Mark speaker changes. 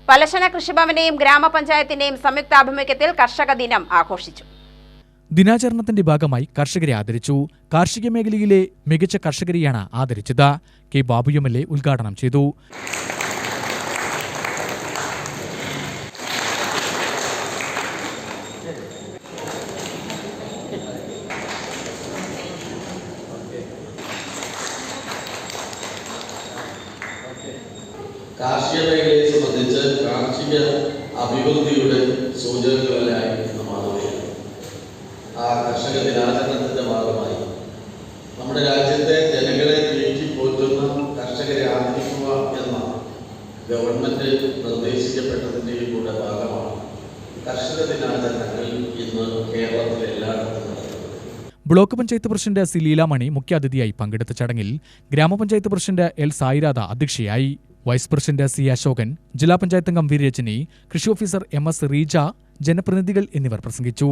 Speaker 1: പലശന കൃഷിഭവന്റെയും ഗ്രാമപഞ്ചായത്തിന്റെയും സംയുക്താഭിമുഖ്യത്തിൽ കർഷക ദിനം ആഘോഷിച്ചു.
Speaker 2: ദിനാചരണത്തിന്റെ ഭാഗമായി കർഷകരെ ആദരിച്ചു. കാർഷിക മേഖലയിലെ മികച്ച കർഷകരെയാണ് ആദരിച്ചത്. കെ ബാബു MLA ഉദ്ഘാടനം ചെയ്തു.
Speaker 3: കാർഷിക മേഖലയെ സംബന്ധിച്ച് കാർഷിക അഭിവൃദ്ധിയുടെ സൂചകങ്ങളായി മാറുകയാണ്. ആ കർഷക ദിനാചരണത്തിന്റെ ഭാഗമായി നമ്മുടെ രാജ്യത്തെ ജനങ്ങളെ തീറ്റിപ്പോറ്റുന്ന കർഷകരെ ആദരിക്കുക എന്ന ഗവൺമെന്റ് നിർദ്ദേശിക്കപ്പെട്ടതിൻ്റെയും കൂടെ ഭാഗമാണ് കർഷക ദിനാചരണങ്ങൾ ഇന്ന് കേരളത്തിലെ എല്ലായിടത്തും നടക്കുന്നത്.
Speaker 2: Block panchayat president C Leelamani മുഖ്യാതിഥിയായി പങ്കെടുത്ത ചടങ്ങിൽ ഗ്രാമപഞ്ചായത്ത് പ്രസിഡന്റ് എൽ സായിരാധ അധ്യക്ഷയായി. വൈസ് പ്രസിഡന്റ് സി അശോകൻ, ജില്ലാ പഞ്ചായത്ത് അംഗം വി രജനി, കൃഷി ഓഫീസർ MS റീജ, ജനപ്രതിനിധികൾ എന്നിവർ പ്രസംഗിച്ചു.